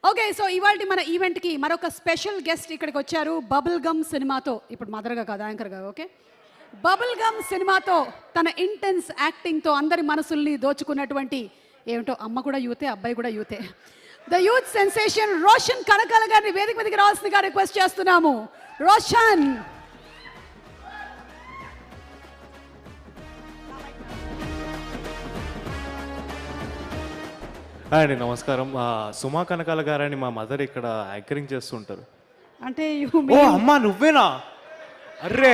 Okay, so ఇవాళ మన ఈవెంట్కి మరొక స్పెషల్ గెస్ట్ ఇక్కడికి వచ్చారు బబుల్ గమ్ సినిమాతో. ఇప్పుడు మదర్గా కాదు, యాంకర్గా. ఓకే, బబుల్ గమ్ సినిమాతో తన ఇంటెన్స్ యాక్టింగ్తో అందరి మనసుల్ని దోచుకున్నటువంటి, ఏమిటో అమ్మ కూడా యూతే, అబ్బాయి కూడా యూతే, the youth sensation Roshan Kanakala గారిని వేదిక మీదకి రావాల్సిందిగా రిక్వెస్ట్ చేస్తున్నాము. రోషన్. అండి నమస్కారం. సుమా కనకాల గారని మా మదర్ ఇక్కడ యాంకరింగ్ చేస్తుంటారు. అంటే ఓ అమ్మా, నువ్వేనా? అర్రే,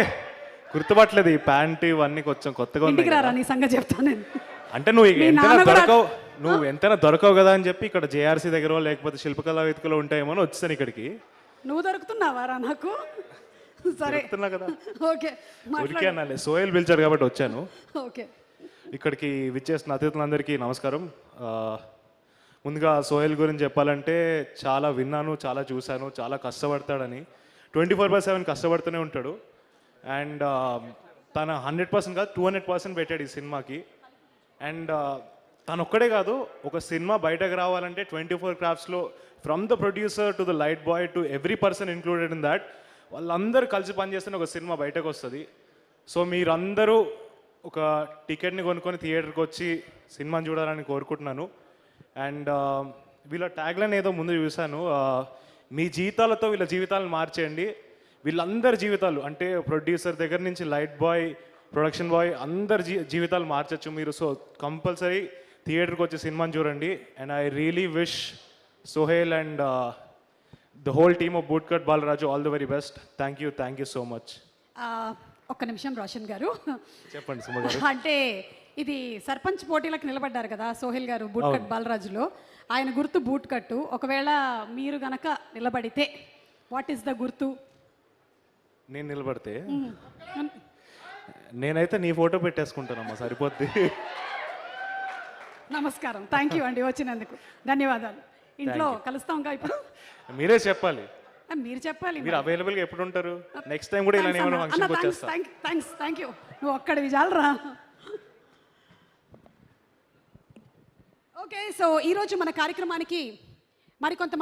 గుర్తుపట్టలేదు. ఈ ప్యాంట్ ఇవన్నీ కొంచెం కొత్తగా ఇంటికి రారా, ఉన్నాయి. నీ సంగతి చెప్తాను నేను. అంటే నువ్వు ఎంతైనా దొరకవు కదా అని చెప్పి ఇక్కడ జేఆర్సీ దగ్గర లేకపోతే శిల్పకళా వేదికలో ఉంటాయేమో అని వచ్చాను ఇక్కడికి. నువ్వు దొరుకుతున్నావారా నాకు? సరే కదా. ఓకే, ఊరికే అనాలి, సోహెల్ పిలిచారు కాబట్టి వచ్చాను. ఓకే, ఇక్కడికి విచ్చేసిన అతిథులందరికీ నమస్కారం. ముందుగా సోహెల్ గురించి చెప్పాలంటే చాలా విన్నాను, చాలా చూశాను. చాలా కష్టపడతాడని, 24/7 కష్టపడుతూనే ఉంటాడు. అండ్ తన 100% కాదు 200% పెట్టాడు ఈ సినిమాకి. అండ్ తను ఒక్కడే కాదు, ఒక సినిమా బయటకు రావాలంటే 24 క్రాఫ్ట్స్లో from the producer to the light boy to every person included in that, వాళ్ళందరూ కలిసి పనిచేస్తేనే ఒక సినిమా బయటకు వస్తుంది. సో మీరందరూ ఒక టికెట్ని కొనుక్కొని థియేటర్కి వచ్చి సినిమాని చూడాలని కోరుకుంటున్నాను. అండ్ వీళ్ళ ట్యాగ్లైన్ ఏదో ముందు చూశాను, మీ జీవితాలతో వీళ్ళ జీవితాలను మార్చేయండి. వీళ్ళందరి జీవితాలు అంటే ప్రొడ్యూసర్ దగ్గర నుంచి లైట్ బాయ్, ప్రొడక్షన్ బాయ్, అందరి జీవితాలు మార్చచ్చు మీరు. సో కంపల్సరీ థియేటర్కి వచ్చి సినిమాని చూడండి. And I really wish Sohel and the whole team of Bootcut Balaraju all the very best. Thank you so much. ఒక్క నిమిషం రోషన్ గారు, చెప్పండి సుమ గారు. అంటే ఇది సర్పంచ్ పోటీలకు నిలబడ్డారు కదా సోహెల్ గారు బూట్కట్ బాలరాజులో. ఆయన గుర్తు బూట్ కట్టు. ఒకవేళ మీరు గనక నిలబడితే వాట్ ఈస్ ద గుర్తు? నేను నిలబడితే నేనైతే నీ ఫోటో పెట్టేసుకుంటానమ్మా, సరిపోద్ది. నమస్కారం, థ్యాంక్ యూ అండి వచ్చినందుకు, ధన్యవాదాలు. ఇంట్లో కలుస్తాంగా ఇప్పుడు. మీరే చెప్పాలి. మీరు చెప్పాలి. మీరు అవైలబుల్గా ఎప్పుడు ఉంటారు? నెక్స్ట్ టైం కూడా ఇలా ఏమైనా ఫంక్షన్కి వచ్చేస్తా. Thank you. నువ్వు ఒక్కడివి చాలరా. ఓకే, సో ఈరోజు మన కార్యక్రమానికి మరికొంత